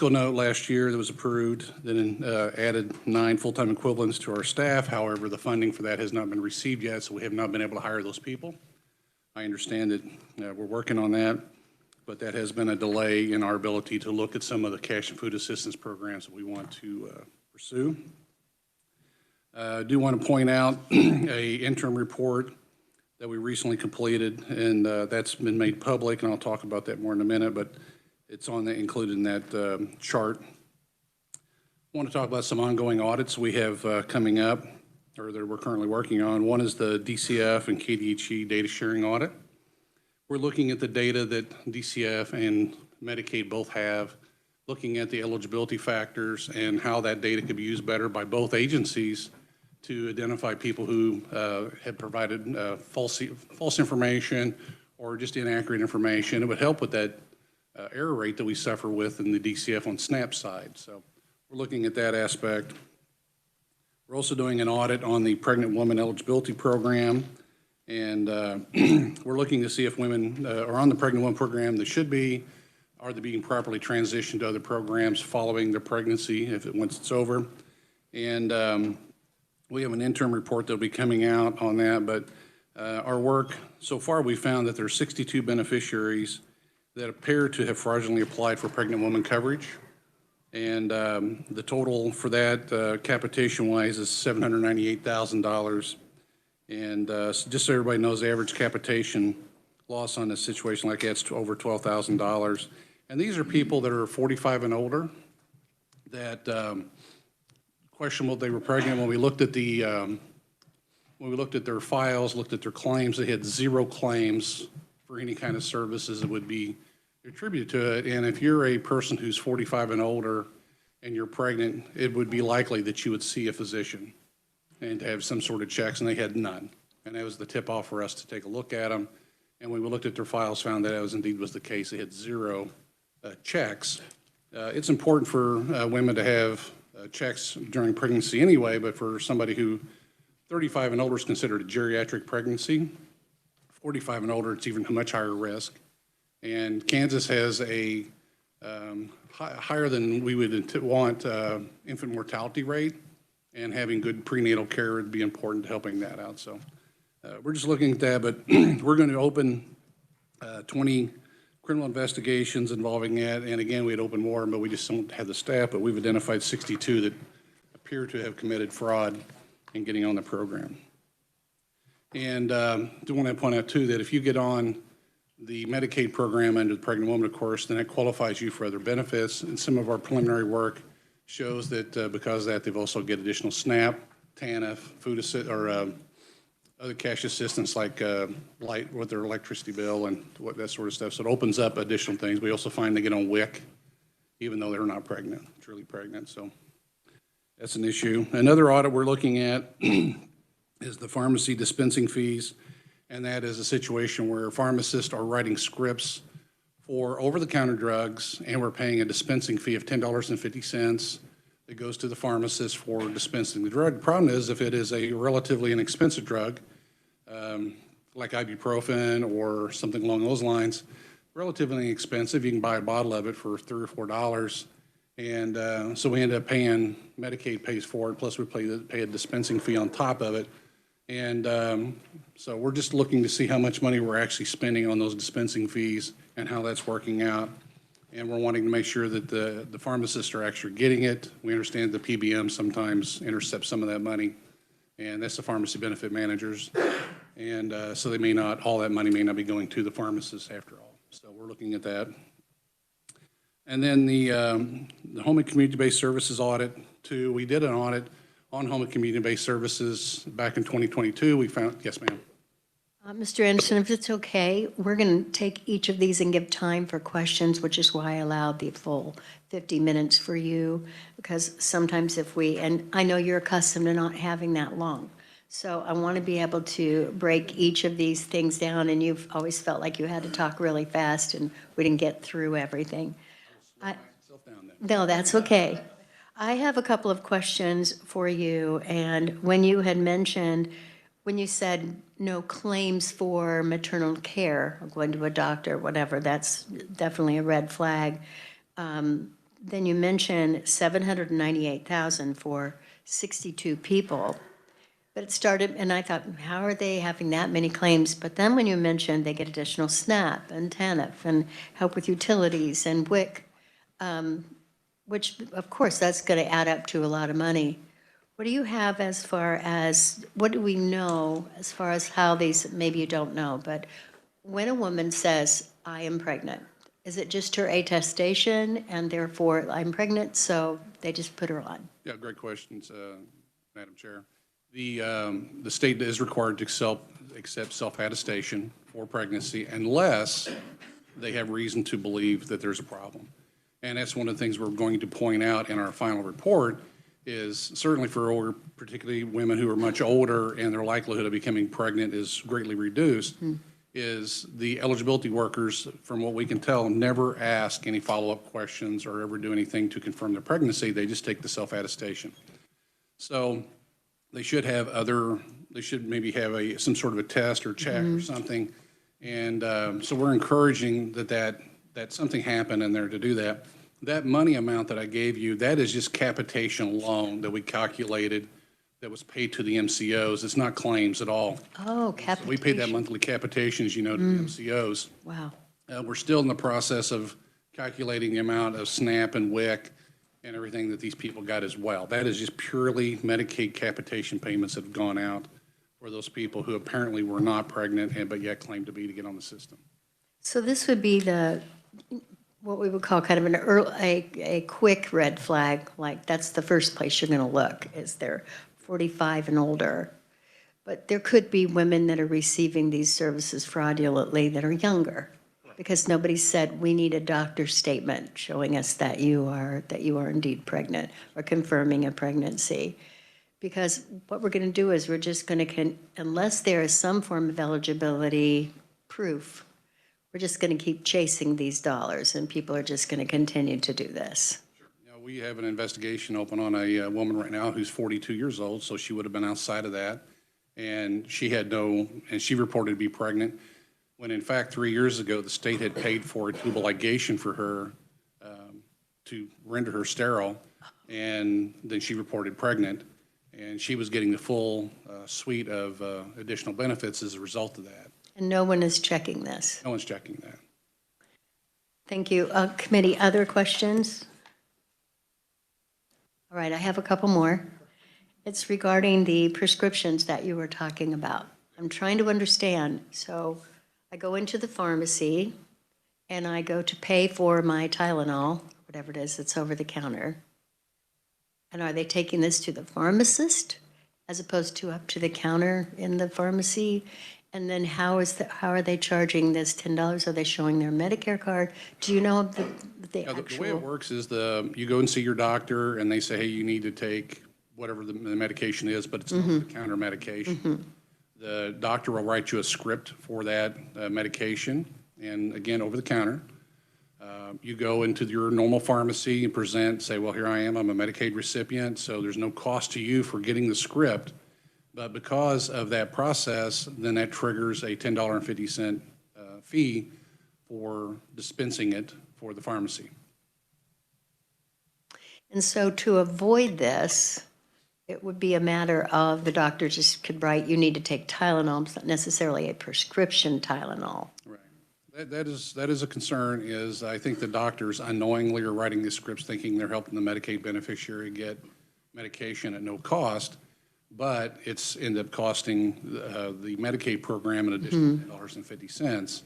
fiscal note last year that was approved, then added 9 full-time equivalents to our staff. However, the funding for that has not been received yet, so we have not been able to hire those people. I understand that we're working on that, but that has been a delay in our ability to look at some of the cash and food assistance programs that we want to pursue. I do want to point out a interim report that we recently completed, and that's been made public, and I'll talk about that more in a minute, but it's included in that chart. I want to talk about some ongoing audits we have coming up, or that we're currently working on. One is the DCF and KDHE data sharing audit. We're looking at the data that DCF and Medicaid both have, looking at the eligibility factors and how that data could be used better by both agencies to identify people who had provided false information or just inaccurate information. It would help with that error rate that we suffer with in the DCF on SNAP side. So we're looking at that aspect. We're also doing an audit on the pregnant woman eligibility program, and we're looking to see if women are on the pregnant woman program they should be, are they being properly transitioned to other programs following their pregnancy once it's over. And we have an interim report that'll be coming out on that, but our work so far, we found that there are 62 beneficiaries that appear to have fraudulently applied for pregnant woman coverage. And the total for that capitation-wise is $798,000. And just so everybody knows, the average capitation loss on a situation like that's over $12,000. And these are people that are 45 and older that questionable they were pregnant. When we looked at their files, looked at their claims, they had 0 claims for any kind of services that would be attributed to it. And if you're a person who's 45 and older and you're pregnant, it would be likely that you would see a physician and to have some sort of checks, and they had none. And that was the tip off for us to take a look at them. And when we looked at their files, found that was indeed was the case. They had 0 checks. It's important for women to have checks during pregnancy anyway, but for somebody who 35 and older is considered a geriatric pregnancy. 45 and older, it's even a much higher risk. And Kansas has a higher than we would want infant mortality rate, and having good prenatal care would be important to helping that out. So we're just looking at that, but we're going to open 20 criminal investigations involving that. And again, we'd open more, but we just don't have the staff, but we've identified 62 that appear to have committed fraud in getting on the program. And do want to point out too that if you get on the Medicaid program under the pregnant woman, of course, then it qualifies you for other benefits. And some of our preliminary work shows that because of that, they've also get additional SNAP, TANF, food assist, or other cash assistance like light with their electricity bill and that sort of stuff. So it opens up additional things. We also find they get on WIC, even though they're not pregnant, truly pregnant. So that's an issue. Another audit we're looking at is the pharmacy dispensing fees. And that is a situation where pharmacists are writing scripts for over-the-counter drugs, and we're paying a dispensing fee of $10.50 that goes to the pharmacist for dispensing the drug. The problem is if it is a relatively inexpensive drug, like ibuprofen or something along those lines, relatively inexpensive, you can buy a bottle of it for $3 or $4. And so we end up paying, Medicaid pays for it, plus we pay a dispensing fee on top of it. And so we're just looking to see how much money we're actually spending on those dispensing fees and how that's working out. And we're wanting to make sure that the pharmacists are actually getting it. We understand the PBM sometimes intercepts some of that money, and that's the pharmacy benefit managers. And so they may not, all that money may not be going to the pharmacists after all. So we're looking at that. And then the home and community-based services audit too. We did an audit on home and community-based services back in 2022. We found, yes, ma'am. Mr. Anderson, if it's okay, we're going to take each of these and give time for questions, which is why I allowed the full 50 minutes for you, because sometimes if we, and I know you're accustomed to not having that long, so I want to be able to break each of these things down, and you've always felt like you had to talk really fast and we didn't get through everything. No, that's okay. I have a couple of questions for you, and when you had mentioned, when you said no claims for maternal care, or going to a doctor, whatever, that's definitely a red flag. then you mention 798,000 for 62 people. But it started, and I thought, how are they having that many claims? But then when you mentioned they get additional SNAP and TANF and help with utilities and WIC, which of course that's going to add up to a lot of money. What do you have as far as, what do we know as far as how these, maybe you don't know, but when a woman says, I am pregnant, is it just her attestation and therefore I'm pregnant, so they just put her on? Yeah, great questions, Madam Chair. The state is required to accept self-attestation for pregnancy unless they have reason to believe that there's a problem. And that's one of the things we're going to point out in our final report is certainly for older, particularly women who are much older and their likelihood of becoming pregnant is greatly reduced, is the eligibility workers, from what we can tell, never ask any follow-up questions or ever do anything to confirm their pregnancy. They just take the self-attestation. So they should have they should maybe have some sort of a test or check or something. And so we're encouraging that something happened in there to do that. That money amount that I gave you, that is just capitation loan that we calculated that was paid to the MCOs. It's not claims at all. Oh, So we pay that monthly capitation, as you know, to the MCOs. Wow. We're still in the process of calculating the amount of SNAP and WIC and everything that these people got as well. That is just purely Medicaid capitation payments that have gone out for those people who apparently were not pregnant but yet claimed to be to get on the system. So this would be what we would call kind of a quick red flag, like that's the first place you're going to look, is they're 45 and older. But there could be women that are receiving these services fraudulently that are younger, because nobody said, we need a doctor's statement showing us that you are indeed pregnant or confirming a pregnancy. Because what we're going to do is we're just going to, unless there is some form of eligibility proof, we're just going to keep chasing these dollars, and people are just going to continue to do this. You know, we have an investigation open on a woman right now who's 42 years old, so she would have been outside of that. And she reported to be pregnant, when in fact 3 years ago, the state had paid for a tubal ligation for her to render her sterile, and then she reported pregnant, and she was getting the full suite of additional benefits as a result of that. And no one is checking this. No one's checking that. Thank you. Committee, other questions? All right, I have a couple more. It's regarding the prescriptions that you were talking about. I'm trying to understand. So I go into the pharmacy and I go to pay for my Tylenol, whatever it is that's over the counter. And are they taking this to the pharmacist as opposed to up to the counter in the pharmacy? And then how are they charging this $10? Are they showing their Medicare card? Do you know the Yeah, actual? the way it works is you go and see your doctor and they say, hey, you need to take whatever the medication is, but it's an over-the-counter medication. The doctor will write you a script for that medication, and again, over the counter. You go into your normal pharmacy and present, say, well, here I am, I'm a Medicaid recipient, so there's no cost to you for getting the script. But because of that process, then that triggers a $10.50 fee for dispensing it for the pharmacy. And so to avoid this, it would be a matter of the doctor just could write, you need to take Tylenol, it's not necessarily a prescription Tylenol. Right. That is a concern, is I think the doctors unknowingly are writing these scripts thinking they're helping the Medicaid beneficiary get medication at no cost, but it's ended up costing the Medicaid program an additional $10.50.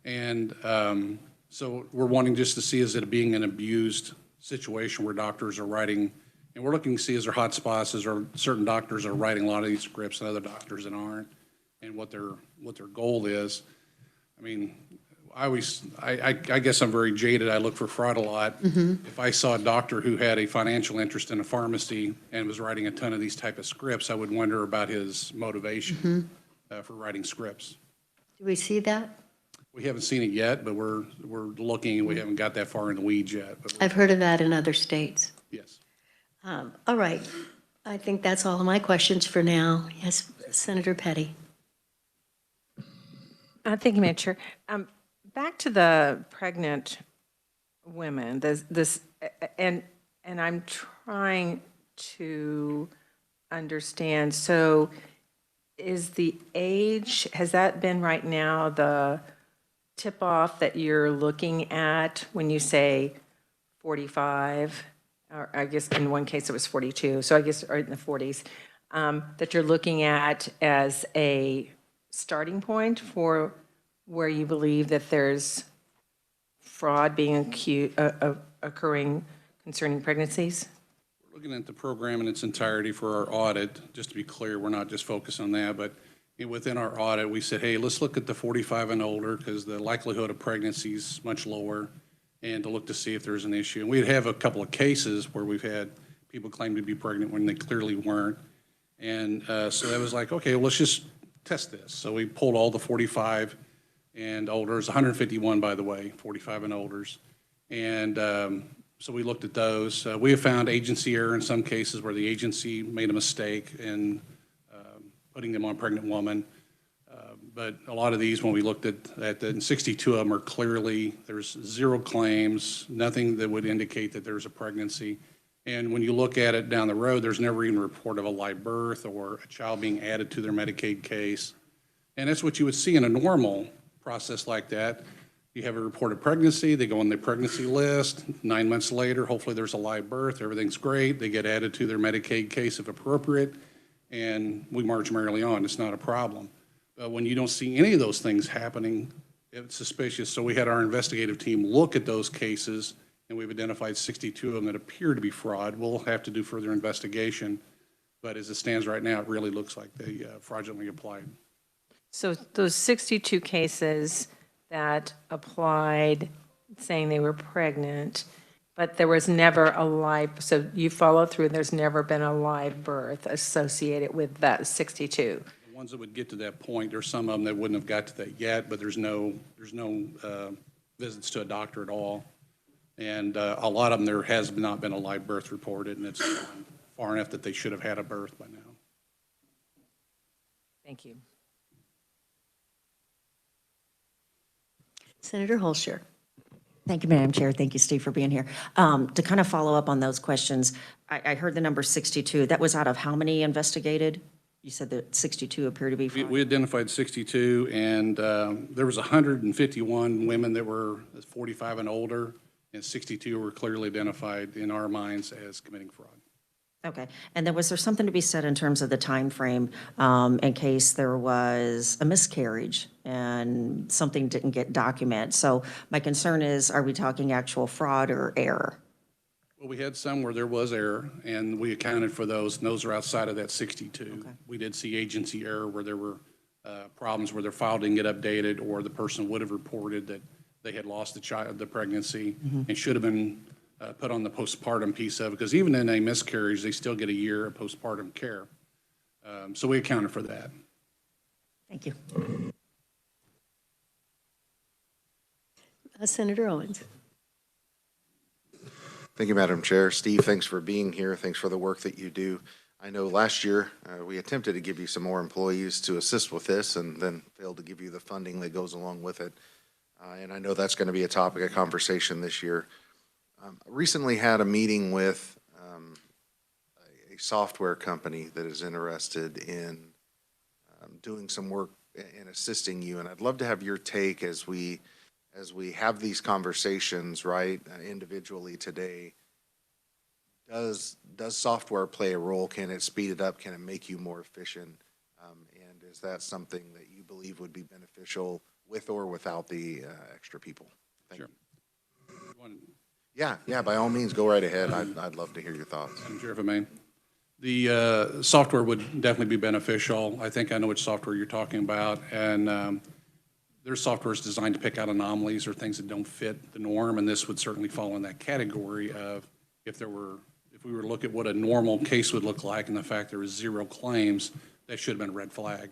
And so we're wanting just to see, is it being an abused situation where doctors are writing, and we're looking to see, is there hot spots, is there certain doctors are writing a lot of these scripts and other doctors that aren't, and what their goal is. I mean, I guess I'm very jaded. I look for fraud a lot. If I saw a doctor who had a financial interest in a pharmacy and was writing a ton of these type of scripts, I would wonder about his motivation for writing scripts. Do we see that? We haven't seen it yet, but we're looking, and we haven't got that far in the weeds yet. But I've heard of that in other states. yes. All right. I think that's all of my questions for now. Yes, Senator Petty. Thank you, Madam Chair. Back to the pregnant women, this and I'm trying to understand, so is the age, has that been right now the tip-off that you're looking at when you say 45? Or I guess in one case it was 42, so I guess, or in the 40s, that you're looking at as a starting point for where you believe that there's fraud being occurring concerning pregnancies? Looking at the program in its entirety for our audit, just to be clear, we're not just focused on that, but within our audit, we said, hey, let's look at the 45 and older because the likelihood of pregnancy is much lower, and to look to see if there's an issue. And we'd have a couple of cases where we've had people claim to be pregnant when they clearly weren't. And so that was like, okay, well, let's just test this. So we pulled all the 45 and olders, 151, by the way, 45 and olders. And so we looked at those. We have found agency error in some cases where the agency made a mistake in putting them on a pregnant woman. But a lot of these, when we looked at and 62 of them are clearly, there's 0 claims, nothing that would indicate that there's a pregnancy. And when you look at it down the road, there's never even a report of a live birth or a child being added to their Medicaid case. And that's what you would see in a normal process like that. You have a reported pregnancy, they go on the pregnancy list, 9 months later, hopefully there's a live birth, everything's great, they get added to their Medicaid case if appropriate, and we march merrily on, it's not a problem. But when you don't see any of those things happening, it's suspicious. So we had our investigative team look at those cases, and we've identified 62 of them that appear to be fraud. We'll have to do further investigation, but as it stands right now, it really looks like they fraudulently applied. So those 62 cases that applied saying they were pregnant, but there was never a live, so you follow through, there's never been a live birth associated with that 62? The ones that would get to that point, there's some of them that wouldn't have got to that yet, but there's no visits to a doctor at all. And a lot of them, there has not been a live birth reported, and it's far enough that they should have had a birth by now. Thank you. Senator Holscher. Thank you, Madam Chair. Thank you, Steve, for being here. To kind of follow up on those questions, I heard the number 62. That was out of how many investigated? You said that 62 appear to be fraud. We identified 62, and there was 151 women that were 45 and older, and 62 were clearly identified in our minds as committing fraud. Okay. And then was there something to be said in terms of the time frame in case there was a miscarriage and something didn't get documented? So my concern is, are we talking actual fraud or error? Well, we had some where there was error, and we accounted for those, and those are outside of that 62. Okay. We did see agency error where there were problems where their file didn't get updated, or the person would have reported that they had lost the pregnancy, and should have been put on the postpartum piece of it, because even in a miscarriage, they still get a year of postpartum care. So we accounted for that. Thank you. Senator Owens. Thank you, Madam Chair. Steve, thanks for being here. Thanks for the work that you do. I know last year we attempted to give you some more employees to assist with this and then failed to give you the funding that goes along with it. And I know that's going to be a topic of conversation this year. Recently had a meeting with a software company that is interested in doing some work in assisting you. And I'd love to have your take as we have these conversations, right, individually today. Does software play a role? Can it speed it up? Can it make you more efficient? And is that something that you believe would be beneficial with or without the extra people? Thank Sure. you. Yeah, by all means, go right ahead. I'd love to hear your thoughts. Madam Chair, if I may. The software would definitely be beneficial. I think I know which software you're talking about, and their software is designed to pick out anomalies or things that don't fit the norm, and this would certainly fall in that category of if we were to look at what a normal case would look like and the fact there was 0 claims, that should have been a red flag.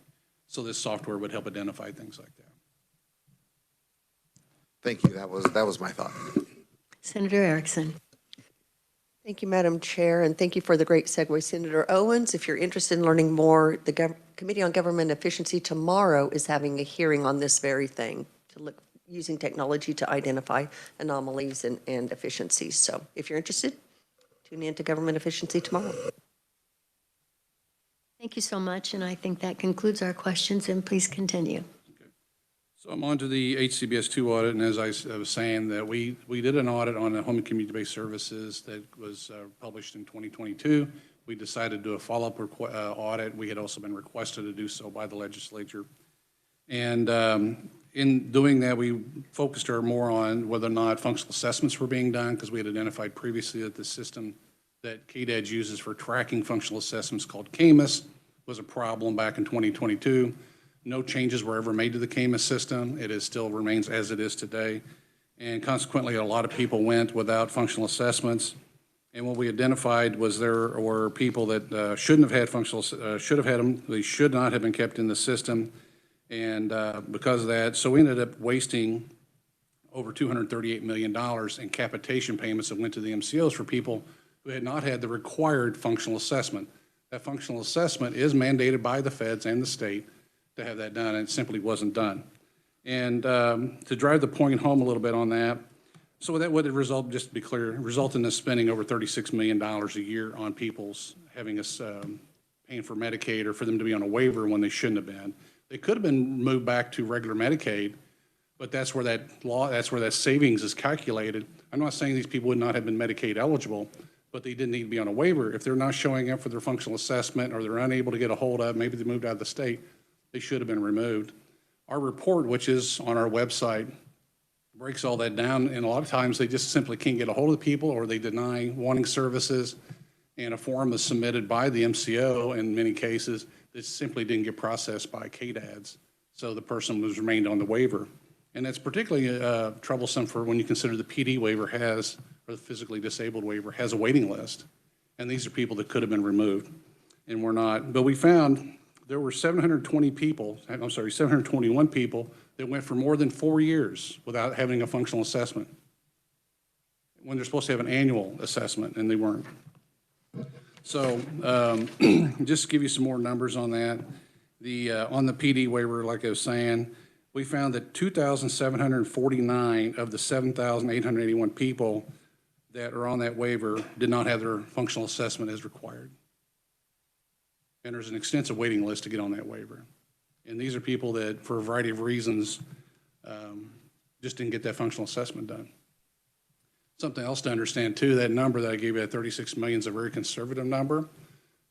So this software would help identify things like that. Thank you. That was my thought. Senator Erickson. Thank you, Madam Chair, and thank you for the great segue, Senator Owens. If you're interested in learning more, the Committee on Government Efficiency tomorrow is having a hearing on this very thing to look using technology to identify anomalies and efficiencies. So if you're interested, tune in to Government Efficiency tomorrow. Thank you so much, and I think that concludes our questions, and please continue. So I'm on to the HCBS 2 audit, and as I was saying, that we did an audit on the home and community-based services that was published in 2022. We decided to do a follow-up audit. We had also been requested to do so by the legislature. And in doing that, we focused more on whether or not functional assessments were being done, because we had identified previously that the system that KDAD uses for tracking functional assessments called ks was a problem back in 2022. No changes were ever made to the ks system. It is still remains as it is today. And consequently, a lot of people went without functional assessments. And what we identified was there were people that shouldn't have had should have had them. They should not have been kept in the system. And because of that, so we ended up wasting over $238 million in capitation payments that went to the MCOs for people who had not had the required functional assessment. That functional assessment is mandated by the feds and the state to have that done, and it simply wasn't done. And to drive the point home a little bit on that, so that would result, just to be clear, result in us spending over $36 million a year on people's having us paying for Medicaid or for them to be on a waiver when they shouldn't have been. They could have been moved back to regular Medicaid, but that's where that savings is calculated. I'm not saying these people would not have been Medicaid eligible, but they didn't need to be on a waiver. If they're not showing up for their functional assessment or they're unable to get a hold of, maybe they moved out of the state, they should have been removed. Our report, which is on our website, breaks all that down, and a lot of times they just simply can't get a hold of the people, or they deny wanting services, and a form is submitted by the MCO in many cases that simply didn't get processed by KDADs, so the person was remained on the waiver. And that's particularly troublesome for when you consider the PD waiver has, or the physically disabled waiver, has a waiting list. And these are people that could have been removed and were not. But we found there were 721 people that went for more than 4 years without having a functional assessment when they're supposed to have an annual assessment, and they weren't. So just to give you some more numbers on that, on the PD waiver, like I was saying, we found that 2,749 of the 7,881 people that are on that waiver did not have their functional assessment as required. And there's an extensive waiting list to get on that waiver. And these are people that, for a variety of reasons, just didn't get that functional assessment done. Something else to understand too, that number that I gave you at 36 million is a very conservative number,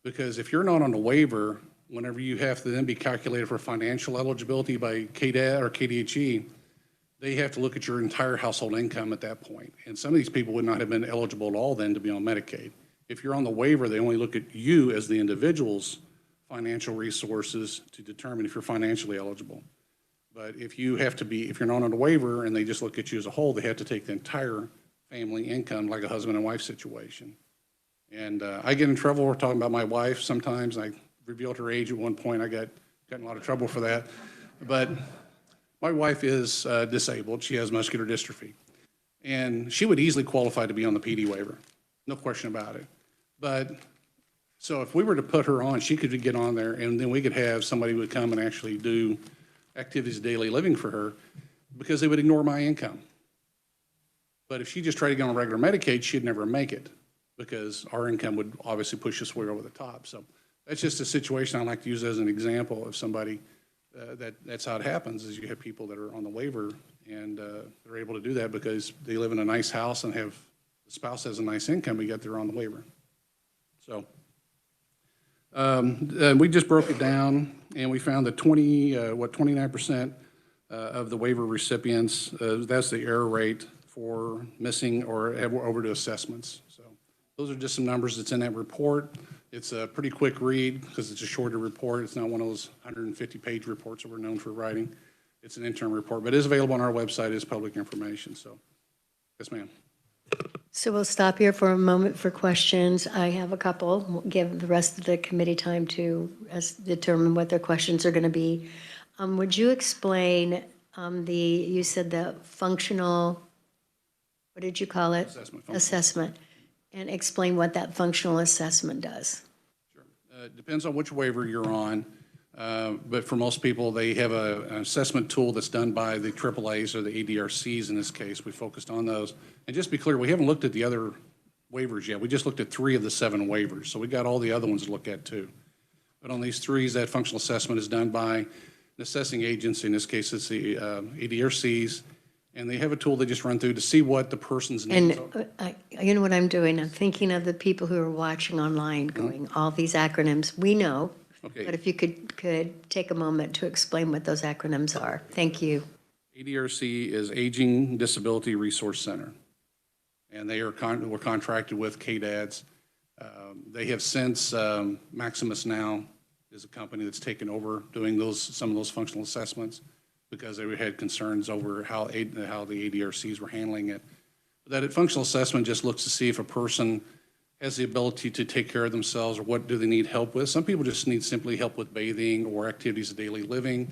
because if you're not on a waiver, whenever you have to then be calculated for financial eligibility by KDAD or KDHE, they have to look at your entire household income at that point. And some of these people would not have been eligible at all then to be on Medicaid. If you're on the waiver, they only look at you as the individual's financial resources to determine if you're financially eligible. But if you're not on a waiver and they just look at you as a whole, they have to take the entire family income, like a husband and wife situation. And I get in trouble. We're talking about my wife sometimes. I revealed her age at one point. I got in a lot of trouble for that. But my wife is disabled. She has muscular dystrophy. And she would easily qualify to be on the PD waiver. No question about it. But so if we were to put her on, she could get on there, and then we could have somebody who would come and actually do activities of daily living for her, because they would ignore my income. But if she just tried to get on regular Medicaid, she'd never make it, because our income would obviously push us way over the top. So that's just a situation I like to use as an example of somebody that's how it happens, is you have people that are on the waiver, and they're able to do that because they live in a nice house and the spouse has a nice income, yet they're on the waiver. So we just broke it down, and we found that 29% of the waiver recipients, that's the error rate for missing or overdue assessments. So those are just some numbers that's in that report. It's a pretty quick read because it's a shorter report. It's not one of those 150-page reports that we're known for writing. It's an interim report, but it is available on our website as public information. So, yes, ma'am. So we'll stop here for a moment for questions. I have a couple. We'll give the rest of the committee time to determine what their questions are going to be. Would you explain you said the functional, what did you call it? Assessment. And explain what that functional assessment does. Sure. It depends on which waiver you're on. But for most people, they have an assessment tool that's done by the AAAs or the ADRCs in this case. We focused on those. And just to be clear, we haven't looked at the other waivers yet. We just looked at 3 of the 7 waivers. So we got all the other ones to look at too. But on these 3, that functional assessment is done by an assessing agency. In this case, it's the ADRCs. And they have a tool they just run through to see what the person's needs are. And you know what I'm doing? I'm thinking of the people who are watching online going, all these acronyms, we know. Okay. But if you could take a moment to explain what those acronyms are. Thank you. ADRC is Aging Disability Resource Center. And they are we're contracted with KDADS. They have since, Maximus now is a company that's taken over doing some of those functional assessments because they had concerns over how the ADRCs were handling it. That functional assessment just looks to see if a person has the ability to take care of themselves or what do they need help with. Some people just need simply help with bathing or activities of daily living.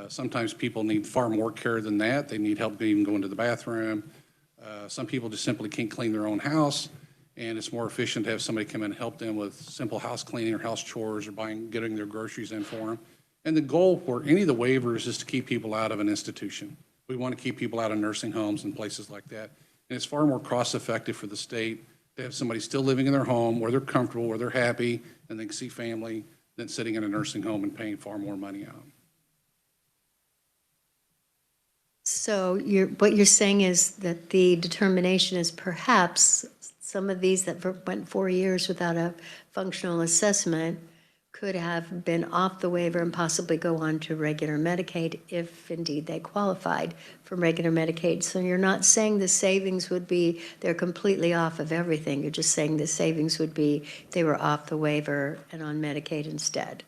Sometimes people need far more care than that. They need help even going to the bathroom. Some people just simply can't clean their own house, and it's more efficient to have somebody come in and help them with simple house cleaning or house chores or getting their groceries in for them. And the goal for any of the waivers is to keep people out of an institution. We want to keep people out of nursing homes and places like that. And it's far more cost-effective for the state to have somebody still living in their home where they're comfortable, where they're happy, and they can see family than sitting in a nursing home and paying far more money out. So what you're saying is that the determination is perhaps some of these that went 4 years without a functional assessment could have been off the waiver and possibly go on to regular Medicaid if indeed they qualified for regular Medicaid. So you're not saying the savings would be, they're completely off of everything. You're just saying the savings would be they were off the waiver and on Medicaid instead.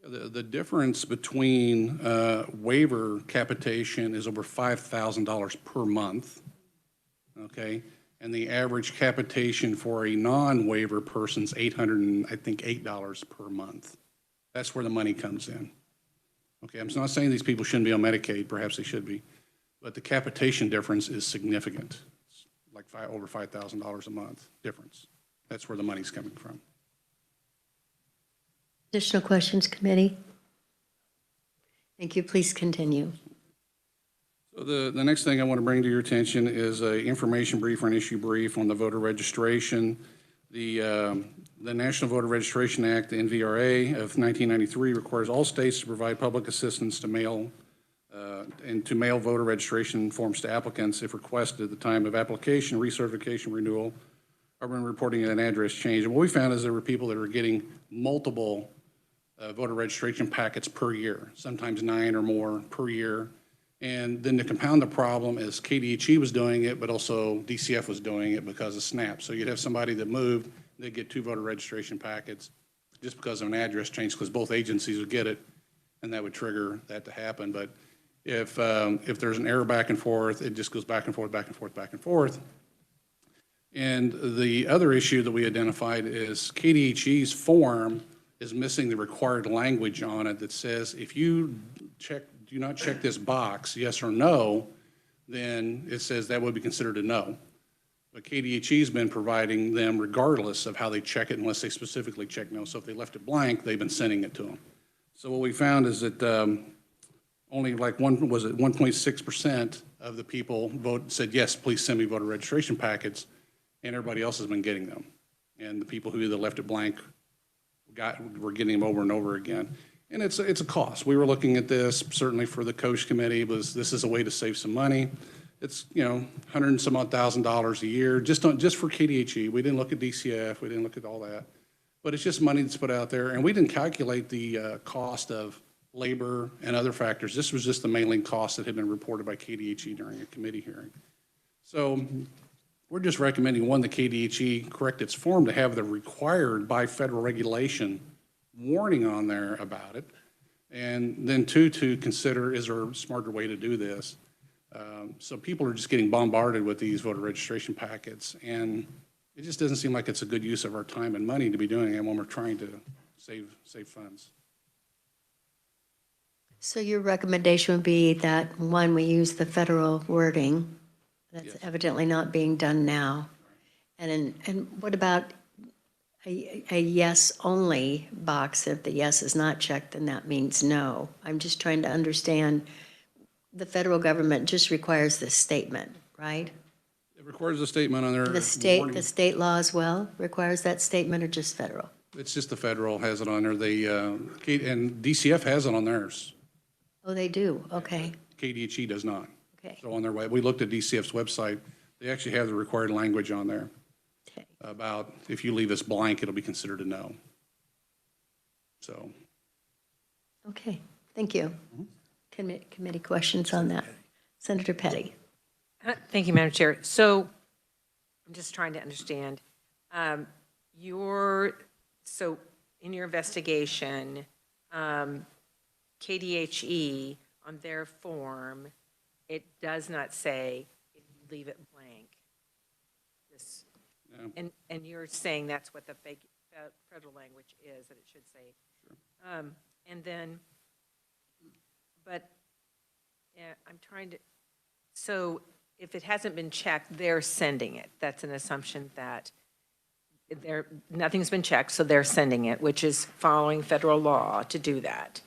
The difference between waiver capitation is over $5,000 per month, okay? And the average capitation for a non-waiver person's $808 per month. That's where the money comes in. Okay, I'm not saying these people shouldn't be on Medicaid, perhaps they should be, but the capitation difference is significant. It's like over $5,000 a month difference. That's where the money's coming from. Additional questions, committee? Thank you. Please continue. So the next thing I want to bring to your attention is an information brief or an issue brief on the voter registration. The National Voter Registration Act, the NVRA of 1993, requires all states to provide public assistance to mail voter registration forms to applicants if requested at the time of application, recertification, renewal, or when reporting an address change. And what we found is there were people that were getting multiple voter registration packets per year, sometimes 9 or more per year. And then to compound the problem is KDHE was doing it, but also DCF was doing it because of SNAP. So you'd have somebody that moved, they'd get 2 voter registration packets just because of an address change, because both agencies would get it, and that would trigger that to happen. But if there's an error back and forth, it just goes back and forth, back and forth, back and forth. And the other issue that we identified is KDHE's form is missing the required language on it that says if you do not check this box, yes or no, then it says that would be considered a no. But KDHE's been providing them regardless of how they check it, unless they specifically check no. So if they left it blank, they've been sending it to them. So what we found is that only like 1.6% of the people said, yes, please send me voter registration packets, and everybody else has been getting them. And the people who either left it blank were getting them over and over again. And it's a cost. We were looking at this, certainly for the Coach Committee, this is a way to save some money. It's, $100 and some odd $1,000 a year, just for KDHE. We didn't look at DCF, we didn't look at all that. But it's just money that's put out there, and we didn't calculate the cost of labor and other factors. This was just the mailing cost that had been reported by KDHE during a committee hearing. So we're just recommending, one, the KDHE correct its form to have the required by federal regulation warning on there about it. And then 2, to consider, is there a smarter way to do this? So people are just getting bombarded with these voter registration packets, and it just doesn't seem like it's a good use of our time and money to be doing it when we're trying to save funds. So your recommendation would be that, one, we use the federal wording. That's Yes. evidently not being done now. And what about a yes only box. If the yes is not checked, then that means no. I'm just trying to understand, the federal government just requires this statement, right? It requires a statement on there. The state law as well requires that statement, or just federal? It's just the federal has it on there. And DCF has it on theirs. Oh, they do, okay, KDHE does not. okay, So on their way, we looked at DCF's website. They actually have the required language on there okay. about if you leave this blank, it'll be considered a no. So, Okay, thank you. Committee questions on that? Senator Petty? Thank you, Madam Chair. So I'm just trying to understand. So in your investigation, KDHE, on their form, it does not say if you leave it blank. This, Yeah. and you're saying that's what the federal language is, that it should say. And then, but I'm trying to, so if it hasn't been checked, they're sending it. That's an assumption that nothing's been checked, so they're sending it, which is following federal law to do that.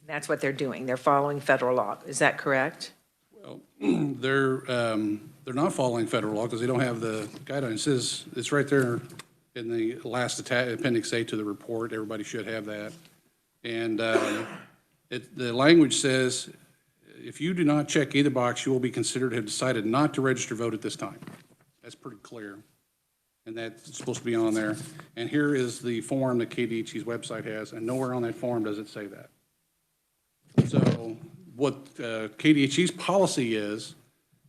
That's what they're doing. They're following federal law. Is that correct? well, they're not following federal law because they don't have the guidelines. It's right there in the last appendix A to the report. Everybody should have that. And the language says, if you do not check either box, you will be considered to have decided not to register vote at this time. That's pretty clear. And that's supposed to be on there. And here is the form that KDHE's website has, and nowhere on that form does it say that. So what KDHE's policy is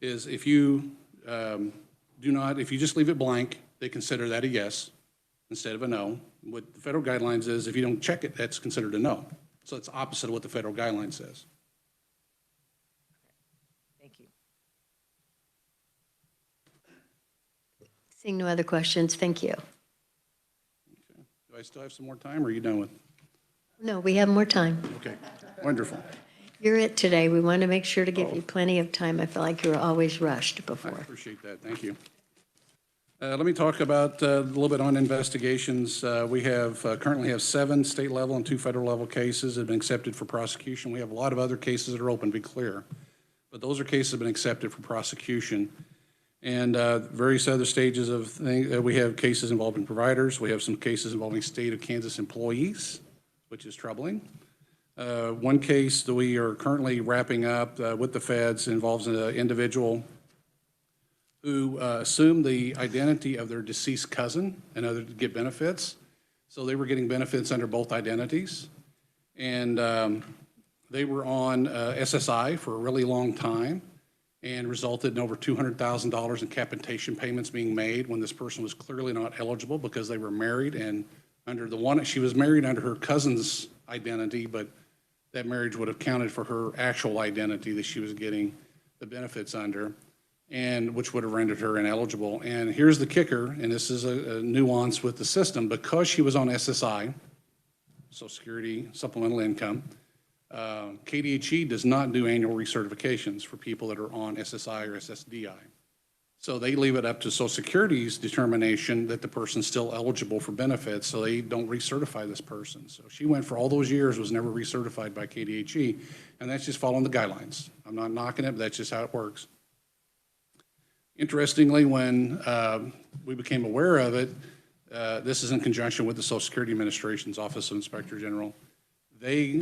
if you if you just leave it blank, they consider that a yes instead of a no. What the federal guidelines is, if you don't check it, that's considered a no. So it's opposite of what the federal guideline says. Thank you. Seeing no other questions, thank you. Do I still have some more time, or are you done with? No, we have more time. Okay, wonderful. You're it today. We want to make sure to give you plenty of time. I feel like you were always rushed I before. appreciate that, thank you. Let me talk about a little bit on investigations. We currently have 7 state level and 2 federal level cases that have been accepted for prosecution. We have a lot of other cases that are open, to be clear, but those are cases that have been accepted for prosecution. And various other stages of things. We have cases involving providers. We have some cases involving state of Kansas employees, which is troubling. One case that we are currently wrapping up with the feds involves an individual who assumed the identity of their deceased cousin in order to get benefits. So they were getting benefits under both identities. And they were on SSI for a really long time, and resulted in over $200,000 in capitation payments being made when this person was clearly not eligible because they were married, and she was married under her cousin's identity, but that marriage would have counted for her actual identity that she was getting the benefits under, and which would have rendered her ineligible. And here's the kicker, and this is a nuance with the system, because she was on SSI, Social Security Supplemental Income, KDHE does not do annual recertifications for people that are on SSI or SSDI. So they leave it up to Social Security's determination that the person's still eligible for benefits, so they don't recertify this person. So she went for all those years, was never recertified by KDHE, and that's just following the guidelines. I'm not knocking it, but that's just how it works. Interestingly, when we became aware of it, this is in conjunction with the Social Security Administration's Office of Inspector General. They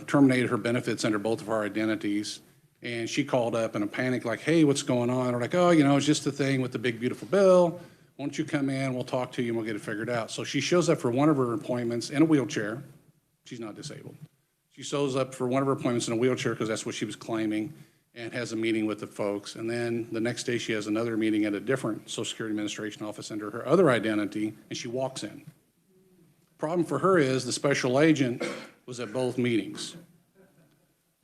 terminated her benefits under both of our identities, and she called up in a panic like, hey, what's going on? We're like, oh, it's just a thing with the big, beautiful bill. Why don't you come in, we'll talk to you, and we'll get it figured out. So she shows up for one of her appointments in a wheelchair. She's not disabled. She shows up for one of her appointments in a wheelchair because that's what she was claiming, and has a meeting with the folks. And then the next day she has another meeting at a different Social Security Administration office under her other identity, and she walks in. Problem for her is the special agent was at both meetings,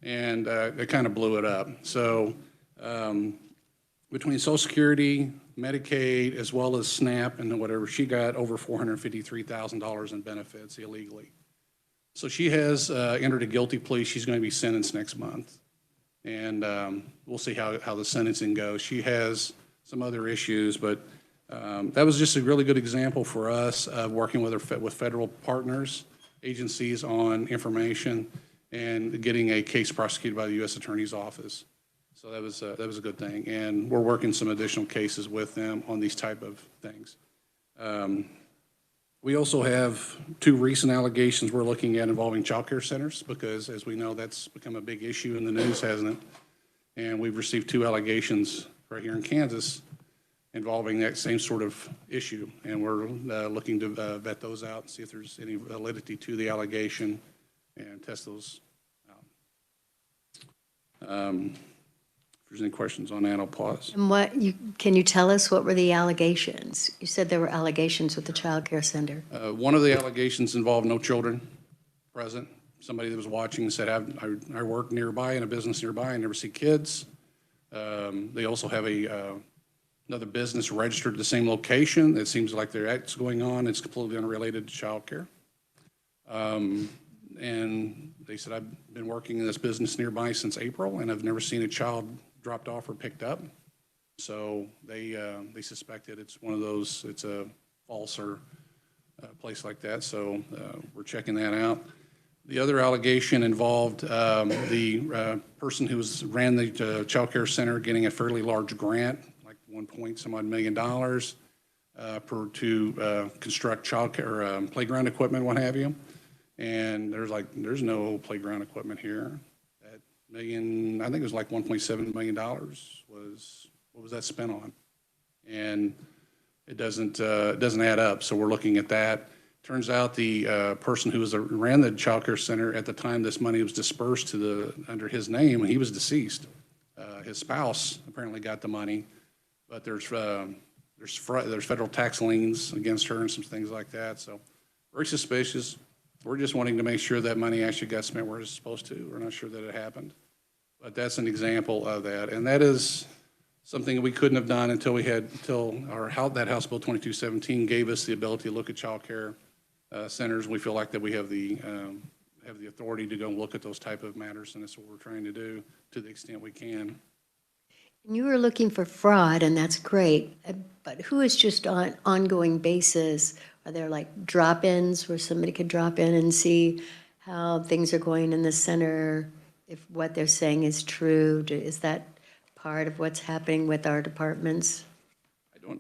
and it kind of blew it up. So between Social Security, Medicaid, as well as SNAP and whatever, she got over $453,000 in benefits illegally. So she has entered a guilty plea. She's going to be sentenced next month, and we'll see how the sentencing goes. She has some other issues, but That was just a really good example for us of working with federal partners, agencies on information, and getting a case prosecuted by the U.S. Attorney's Office. So that was a good thing. And we're working some additional cases with them on these type of things. We also have 2 recent allegations we're looking at involving child care centers, because as we know, that's become a big issue in the news, hasn't it? And we've received 2 allegations right here in Kansas involving that same sort of issue. And we're looking to vet those out and see if there's any validity to the allegation and test those out. If there's any questions on that, I'll pause. And can you tell us what were the allegations? You said there were allegations with the child care center. One of the allegations involved no children present. Somebody that was watching said, I work nearby in a business nearby, I never see kids. They also have another business registered at the same location. It seems like their act's going on. It's completely unrelated to child care. And they said, I've been working in this business nearby since April, and I've never seen a child dropped off or picked up. So they suspected it's one of those, it's a false or a place like that. So we're checking that out. The other allegation involved the person who ran the child care center getting a fairly large grant, like $1 million to construct child care, playground equipment, what have you. And there's no playground equipment here. That million, I think it was like $1.7 million was, what was that spent on? And it doesn't add up. So we're looking at that. Turns out the person who ran the child care center at the time this money was dispersed under his name, and he was deceased. His spouse apparently got the money, but there's federal tax liens against her and some things like that. So very suspicious. We're just wanting to make sure that money actually got spent where it's supposed to. We're not sure that it happened, but that's an example of that. And that is something we couldn't have done until that House Bill 2217 gave us the ability to look at child care centers. We feel like that we have the authority to go look at those type of matters, and that's what we're trying to do to the extent we can. And you were looking for fraud, and that's great, but who is just on ongoing basis? Are there like drop-ins where somebody could drop in and see how things are going in the center, if what they're saying is true? Is that part of what's happening with our departments?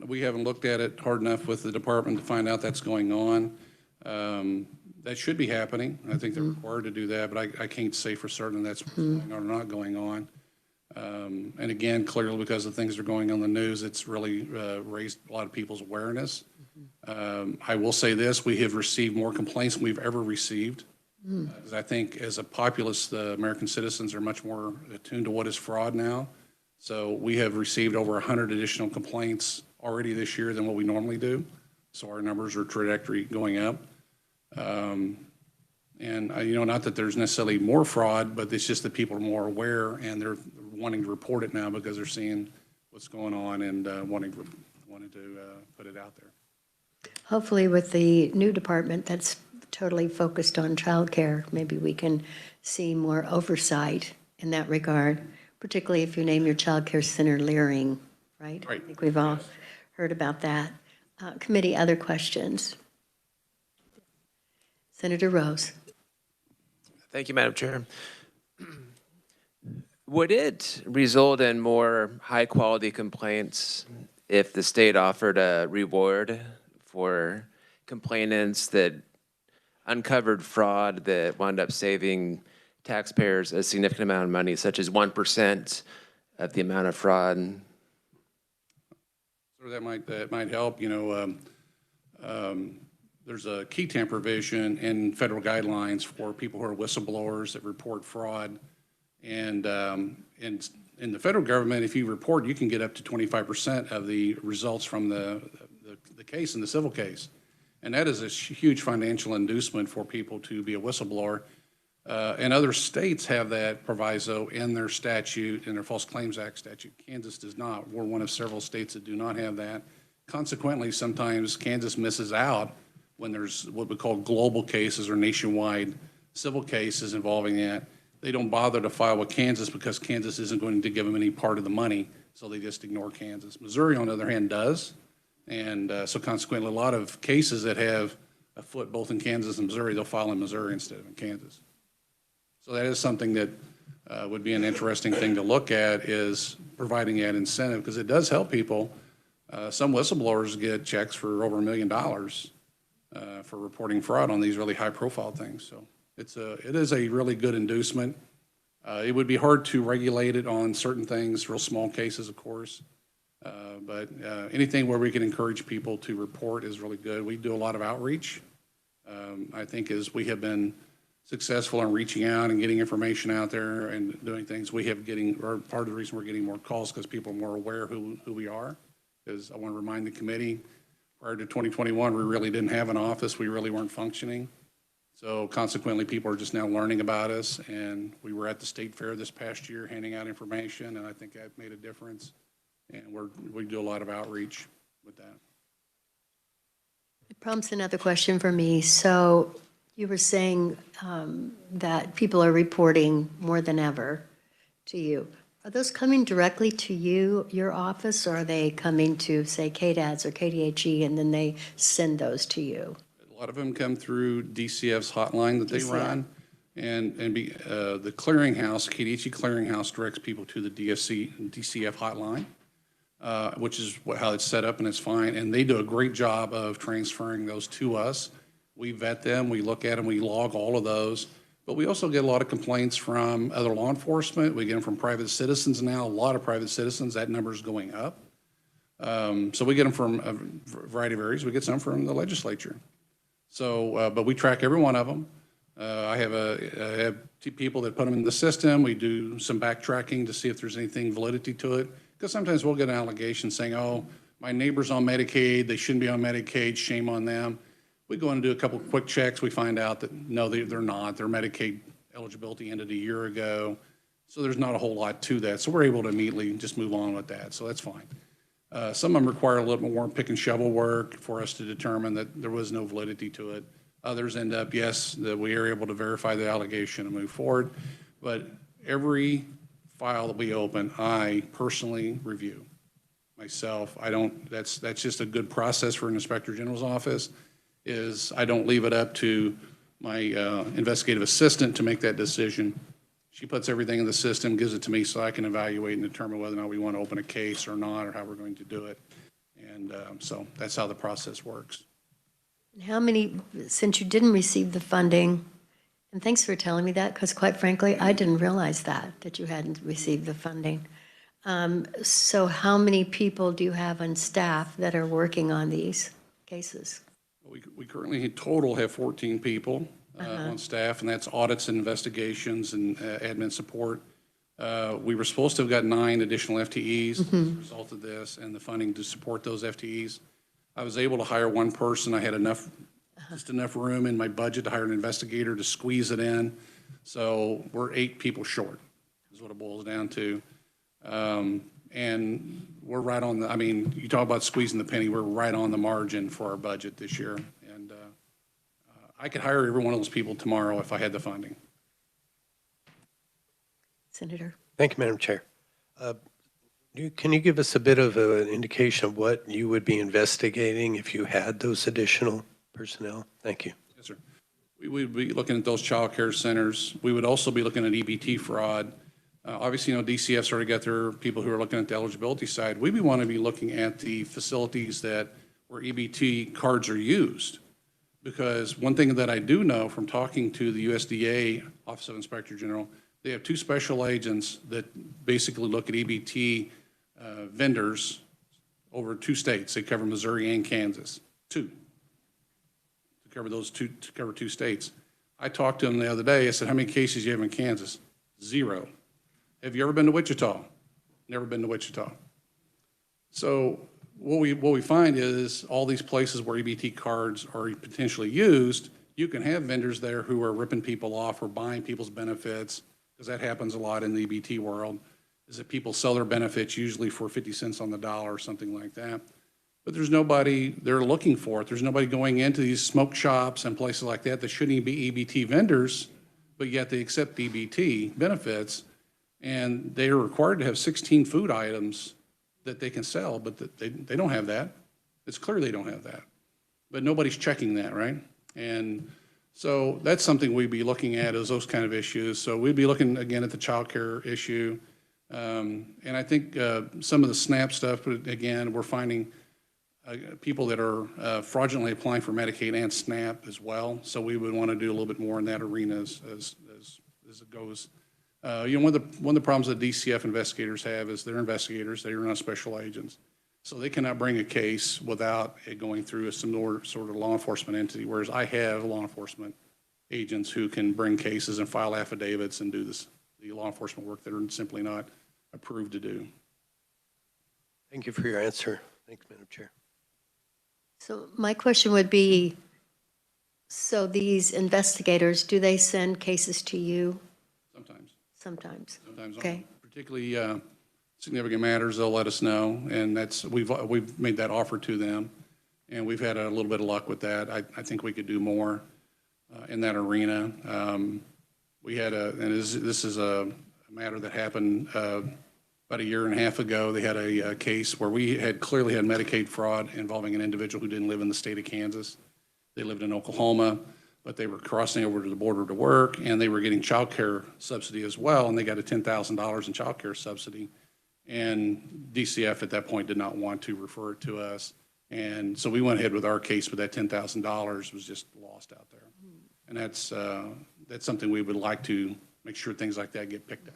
We haven't looked at it hard enough with the department to find out that's going on. That should be happening. I think they're required to do that, but I can't say for certain that's what's going on or not going on. And again, clearly because of things that are going on in the news, it's really raised a lot of people's awareness. I will say this, we have received more complaints than we've ever received. Because I think as a populace, the American citizens are much more attuned to what is fraud now. So we have received over 100 additional complaints already this year than what we normally do. So our numbers are trajectory going up. And not that there's necessarily more fraud, but it's just that people are more aware and they're wanting to report it now because they're seeing what's going on and wanting to put it out there. Hopefully with the new department that's totally focused on childcare, maybe we can see more oversight in that regard, particularly if you name your childcare center Leering, right? Right. I think we've all heard about that. Committee, other questions? Senator Rose. Thank you, Madam Chair. Would it result in more high-quality complaints if the state offered a reward for complainants that uncovered fraud that wound up saving taxpayers a significant amount of money, such as 1% of the amount of fraud? So that might help. There's a key tam provision in federal guidelines for people who are whistleblowers that report fraud. And in the federal government, if you report, you can get up to 25% of the results from the case in the civil case. And that is a huge financial inducement for people to be a whistleblower. And other states have that proviso in their statute, in their False Claims Act statute. Kansas does not. We're one of several states that do not have that. Consequently, sometimes Kansas misses out when there's what we call global cases or nationwide civil cases involving that. They don't bother to file with Kansas because Kansas isn't going to give them any part of the money, so they just ignore Kansas. Missouri, on the other hand, does. And so consequently, a lot of cases that have a foot both in Kansas and Missouri, they'll file in Missouri instead of in Kansas. So that is something that would be an interesting thing to look at, is providing that incentive, because it does help people. Some whistleblowers get checks for over $1 million for reporting fraud on these really high-profile things. So it is a really good inducement. It would be hard to regulate it on certain things, real small cases, of course. But anything where we can encourage people to report is really good. We do a lot of outreach. I think as we have been successful in reaching out and getting information out there and doing things, or part of the reason we're getting more calls because people are more aware who we are. Because I want to remind the committee, prior to 2021, we really didn't have an office. We really weren't functioning. So consequently, people are just now learning about us. And we were at the state fair this past year handing out information, and I think that made a difference. And we do a lot of outreach with that. It prompts another question for me. So you were saying that people are reporting more than ever to you. Are those coming directly to you, your office, or are they coming to, say, KDADS or KDHE, and then they send those to you? A lot of them come through DCF's hotline that they run. And the clearinghouse, KDHE clearinghouse, directs people to the DCF hotline. Which is how it's set up, and it's fine. And they do a great job of transferring those to us. We vet them, we look at them, we log all of those. But we also get a lot of complaints from other law enforcement. We get them from private citizens now, a lot of private citizens. That number is going up. So we get them from a variety of areas. We get some from the legislature. So, but we track every one of them. I have two people that put them in the system. We do some backtracking to see if there's anything validity to it. Because sometimes we'll get an allegation saying, oh, my neighbor's on Medicaid, they shouldn't be on Medicaid, shame on them. We go in and do a couple quick checks, we find out that no, they're not. Their Medicaid eligibility ended a year ago, so there's not a whole lot to that. So we're able to immediately just move on with that, so that's fine. Some of them require a little bit more pick and shovel work for us to determine that there was no validity to it. Others end up, yes, that we are able to verify the allegation and move forward. But every file that we open, I personally review myself. That's just a good process for an Inspector General's office, is I don't leave it up to my investigative assistant to make that decision. She puts everything in the system, gives it to me so I can evaluate and determine whether or not we want to open a case or not, or how we're going to do it. And so that's how the process works. How many, since you didn't receive the funding, and thanks for telling me that, because quite frankly, I didn't realize that you hadn't received the funding. So how many people do you have on staff that are working on these cases? We currently in total have 14 people on staff, and that's audits and investigations and admin support. We were supposed to have got 9 additional FTEs as a result of this and the funding to support those FTEs. I was able to hire one person. I had just enough room in my budget to hire an investigator to squeeze it in. So we're 8 people short is what it boils down to. And we're right on the, I mean, you talk about squeezing the penny, we're right on the margin for our budget this year. And I could hire every one of those people tomorrow if I had the funding. Senator? Thank you, Madam Chair. Can you give us a bit of an indication of what you would be investigating if you had those additional personnel? Thank you. Yes, sir. We would be looking at those child care centers. We would also be looking at EBT fraud. Obviously, DCF's already got their people who are looking at the eligibility side. We want to be looking at the facilities where EBT cards are used. Because one thing that I do know from talking to the USDA Office of Inspector General, they have 2 special agents that basically look at EBT vendors over 2 states. They cover Missouri and Kansas. 2. To cover 2 states. I talked to them the other day. I said, how many cases do you have in Kansas? 0. Have you ever been to Wichita? Never been to Wichita. So what we find is all these places where EBT cards are potentially used, you can have vendors there who are ripping people off or buying people's benefits, because that happens a lot in the EBT world, is that people sell their benefits usually for 50 cents on the dollar or something like that. But there's nobody, they're looking for it. There's nobody going into these smoke shops and places like that that shouldn't even be EBT vendors, but yet they accept EBT benefits. And they are required to have 16 food items that they can sell, but they don't have that. It's clear they don't have that. But nobody's checking that, right? And so that's something we'd be looking at, is those kind of issues. So we'd be looking again at the childcare issue. And I think some of the SNAP stuff, but again, we're finding people that are fraudulently applying for Medicaid and SNAP as well. So we would want to do a little bit more in that arena as it goes. You know, one of the problems that DCF investigators have is they're investigators, they are not special agents. So they cannot bring a case without it going through a similar sort of law enforcement entity, whereas I have law enforcement agents who can bring cases and file affidavits and do the law enforcement work that are simply not approved to do. Thank you for your answer. Thanks, Madam Chair. So my question would be, so these investigators, do they send cases to you? Sometimes. Sometimes. Sometimes, Okay. particularly significant matters, they'll let us know, and we've made that offer to them, and we've had a little bit of luck with that. I think we could do more in that arena. We had this is a matter that happened about a year and a half ago. They had a case where we had clearly had Medicaid fraud involving an individual who didn't live in the state of Kansas. They lived in Oklahoma, but they were crossing over to the border to work, and they were getting child care subsidy as well, and they got a $10,000 in child care subsidy. And DCF at that point did not want to refer it to us. And so we went ahead with our case, but that $10,000 was just lost out there. And that's something we would like to make sure things like that get picked up.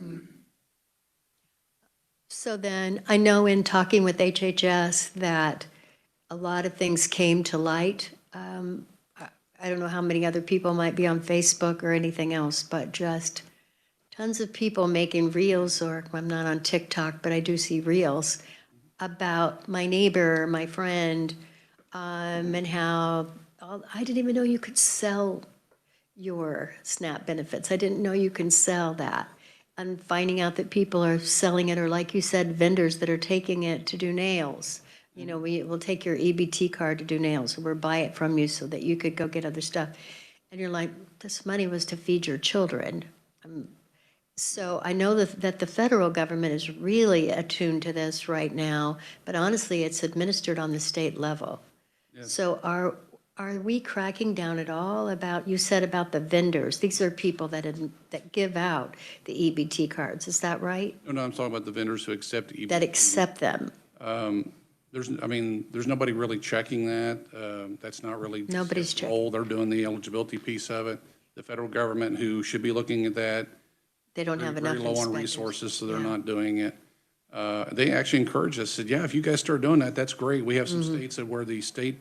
So then, I know in talking with HHS that a lot of things came to light. I don't know how many other people might be on Facebook or anything else, but just tons of people making reels, or I'm not on TikTok, but I do see reels about my neighbor, my friend, and how I didn't even know you could sell your SNAP benefits. I didn't know you can sell that. And finding out that people are selling it, or like you said, vendors that are taking it to do nails. You know, we will take your EBT card to do nails, or we'll buy it from you so that you could go get other stuff. And you're like, this money was to feed your children. So I know that the federal government is really attuned to this right now, but honestly, it's administered on the state level. Yes. So are we cracking down at all about, you said about the vendors, these are people that give out the EBT cards, is that right? No, I'm talking about the vendors who accept EBT. That accept them. There's nobody really checking that. That's not really. Nobody's checking. Role. They're doing the eligibility piece of it. The federal government, who should be looking at that, they don't have enough very low on inspectors. resources, so they're not doing it. They actually encouraged us, said, yeah, if you guys start doing that, that's great. We have some states that where the state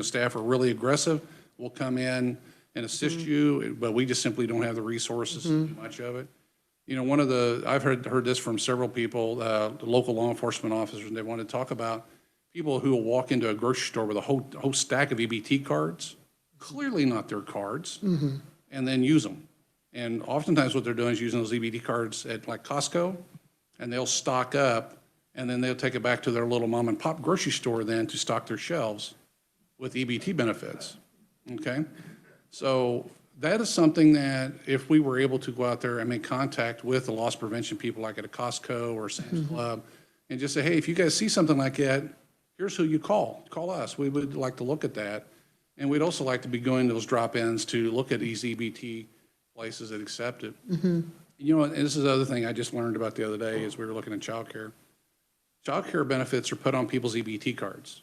staff are really aggressive. We'll come in and assist you, but we just simply don't have the resources to do much of it. You know, I've heard this from several people, the local law enforcement officers, and they want to talk about people who will walk into a grocery store with a whole stack of EBT cards, clearly not their cards, and then use them. And oftentimes what they're doing is using those EBT cards at like Costco, and they'll stock up, and then they'll take it back to their little mom and pop grocery store then to stock their shelves with EBT benefits, okay? So that is something that if we were able to go out there and make contact with the loss prevention people like at a Costco or Sam's Club, and just say, hey, if you guys see something like that, here's who you call. Call us. We would like to look at that. And we'd also like to be going to those drop-ins to look at these EBT places that accept it. You know, and this is the other thing I just learned about the other day as we were looking at childcare. Childcare benefits are put on people's EBT cards.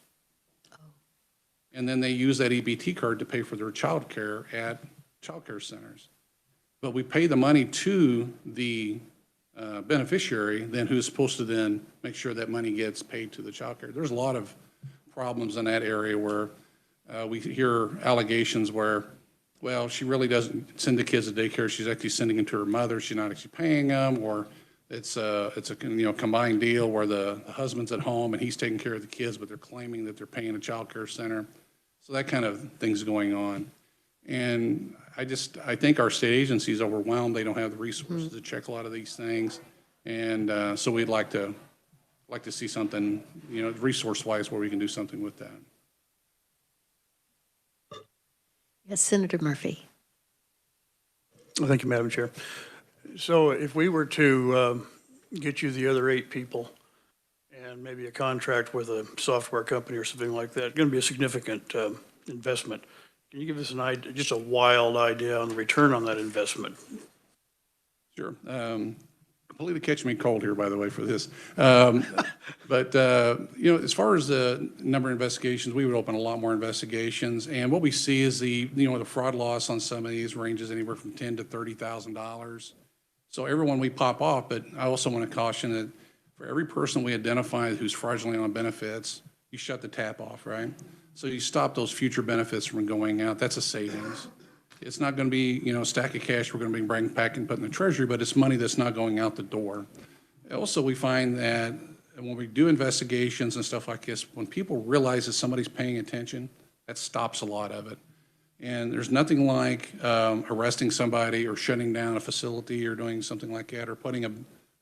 And then they use that EBT card to pay for their childcare at childcare centers. But we pay the money to the beneficiary, then who's supposed to then make sure that money gets paid to the childcare. There's a lot of problems in that area where we hear allegations where, well, she really doesn't send the kids to daycare. She's actually sending them to her mother. She's not actually paying them, or it's a combined deal where the husband's at home and he's taking care of the kids, but they're claiming that they're paying a child care center. So that kind of thing's going on. And I think our state agency is overwhelmed. They don't have the resources to check a lot of these things. And so we'd like to see something, resource-wise, where we can do something with that. Yes, Senator Murphy. Well, thank you, Madam Chair. So if we were to get you the other 8 people and maybe a contract with a software company or something like that, going to be a significant investment. Can you give us an idea, just a wild idea on the return on that investment? Sure. Completely catch me cold here, by the way, for this. But, as far as the number of investigations, we would open a lot more investigations. And what we see is the fraud loss on some of these ranges anywhere from $10,000 to $30,000. So everyone we pop off, but I also want to caution that for every person we identify who's fraudulently on benefits, you shut the tap off, right? So you stop those future benefits from going out. That's a savings. It's not going to be, a stack of cash we're going to be bringing back and put in the treasury, but it's money that's not going out the door. Also, we find that when we do investigations and stuff like this, when people realize that somebody's paying attention, that stops a lot of it. And there's nothing like arresting somebody or shutting down a facility or doing something like that, or putting a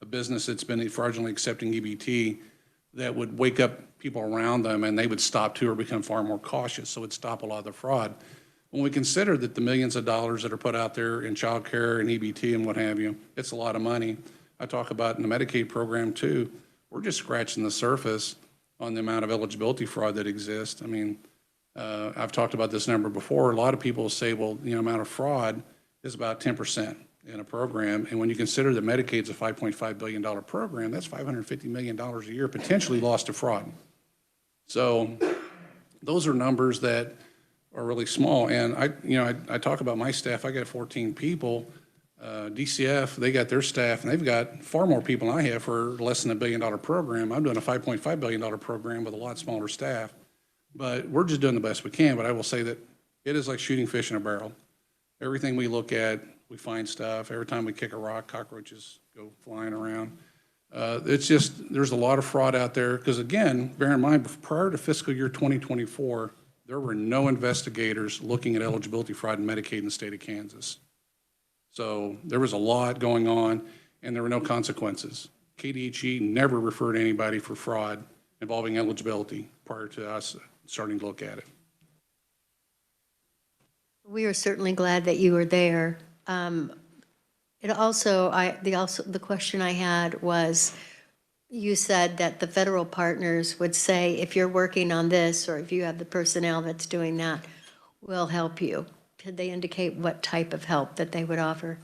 business that's been fraudulently accepting EBT that would wake up people around them and they would stop too or become far more cautious. So it'd stop a lot of the fraud. When we consider that the millions of dollars that are put out there in child care and EBT and what have you, it's a lot of money. I talk about in the Medicaid program too, we're just scratching the surface on the amount of eligibility fraud that exists. I mean, I've talked about this number before. A lot of people say, well, the amount of fraud is about 10% in a program. And when you consider that Medicaid's a $5.5 billion program, that's $550 million a year potentially lost to fraud. So those are numbers that are really small. And I talk about my staff. I got 14 people. DCF, they got their staff, and they've got far more people than I have for less than $1 billion program. I'm doing a $5.5 billion program with a lot smaller staff. But we're just doing the best we can. But I will say that it is like shooting fish in a barrel. Everything we look at, we find stuff. Every time we kick a rock, cockroaches go flying around. It's just, there's a lot of fraud out there. Because again, bear in mind, prior to fiscal year 2024, there were no investigators looking at eligibility fraud in Medicaid in the state of Kansas. So there was a lot going on, and there were no consequences. KDHE never referred anybody for fraud involving eligibility prior to us starting to look at it. We are certainly glad that you were there. The question I had was, you said that the federal partners would say, if you're working on this, or if you have the personnel that's doing that, we'll help you. Could they indicate what type of help that they would offer?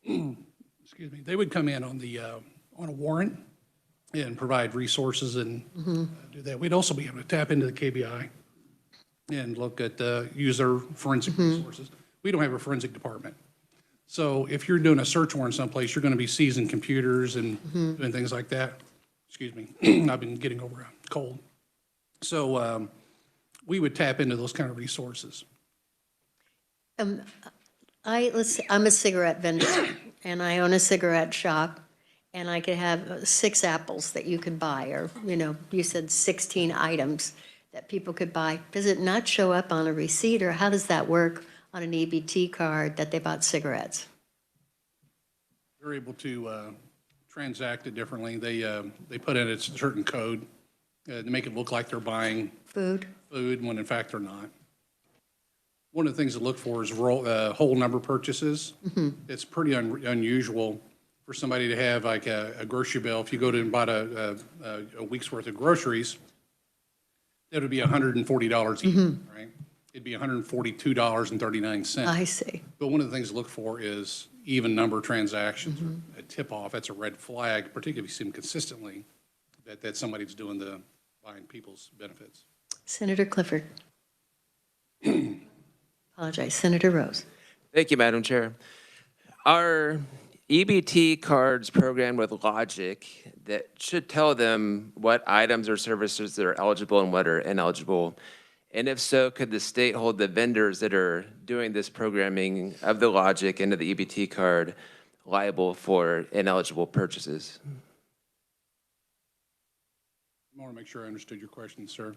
Excuse me. They would come in on a warrant and provide resources and do that. We'd also be able to tap into the KBI and look at, use their forensic resources. We don't have a forensic department. So if you're doing a search warrant someplace, you're going to be seizing computers and doing things like that. Excuse me, I've been getting over a cold. So we would tap into those kind of resources. I'm a cigarette vendor, and I own a cigarette shop, and I could have 6 apples that you could buy, or, you said 16 items that people could buy. Does it not show up on a receipt, or how does that work on an EBT card that they bought cigarettes? They're able to transact it differently. They put in a certain code to make it look like they're buying Food? food when in fact they're not. One of the things to look for is whole number purchases. It's pretty unusual for somebody to have like a grocery bill. If you go to and buy a week's worth of groceries, that would be $140 even, right? It'd be $142.39. I see. But one of the things to look for is even number transactions, or a tip-off. That's a red flag, particularly if you see them consistently, that somebody's doing the buying people's benefits. Senator Clifford. Apologize. Senator Rose. Thank you, Madam Chair. Our EBT cards program with logic that should tell them what items or services that are eligible and what are ineligible. And if so, could the state hold the vendors that are doing this programming of the logic into the EBT card liable for ineligible purchases? I want to make sure I understood your question, sir.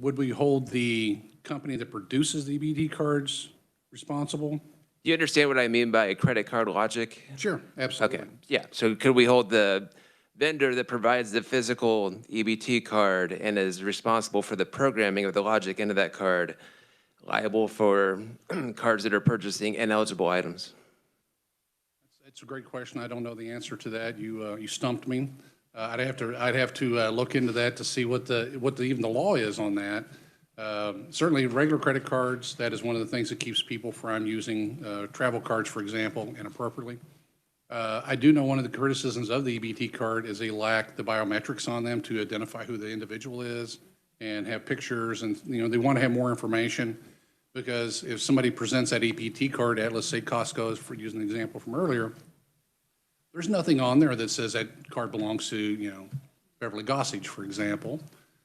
Would we hold the company that produces the EBT cards responsible? Do you understand what I mean by credit card logic? Sure, absolutely. Okay, yeah. So could we hold the vendor that provides the physical EBT card and is responsible for the programming of the logic into that card liable for cards that are purchasing ineligible items? That's a great question. I don't know the answer to that. You stumped me. I'd have to look into that to see what even the law is on that. Certainly, regular credit cards, that is one of the things that keeps people from using travel cards, for example, inappropriately. I do know one of the criticisms of the EBT card is they lack the biometrics on them to identify who the individual is and have pictures, and, they want to have more information, because if somebody presents that EBT card at, let's say, Costco, for using the example from earlier, there's nothing on there that says that card belongs to, Beverly Gossage, for example.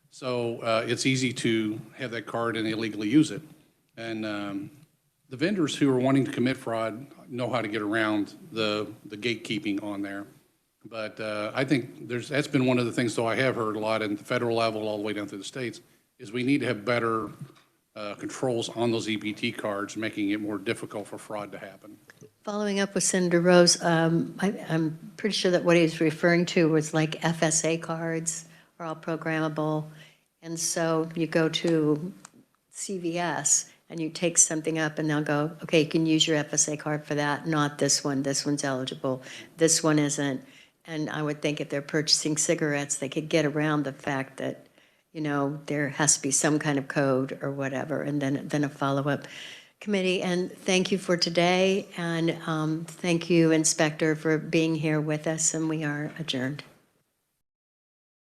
So it's easy to have that card and illegally use it. And the vendors who are wanting to commit fraud know how to get around the gatekeeping on there. But I think that's been one of the things, though, I have heard a lot at the federal level all the way down through the states, is we need to have better controls on those EBT cards, making it more difficult for fraud to happen. Following up with Senator Rose, I'm pretty sure that what he's referring to was like FSA cards are all programmable. And so you go to CVS and you take something up and they'll go, okay, you can use your FSA card for that, not this one. This one's eligible. This one isn't. And I would think if they're purchasing cigarettes, they could get around the fact that, there has to be some kind of code or whatever, and then a follow-up committee. And thank you for today, and thank you, Inspector, for being here with us, and we are adjourned.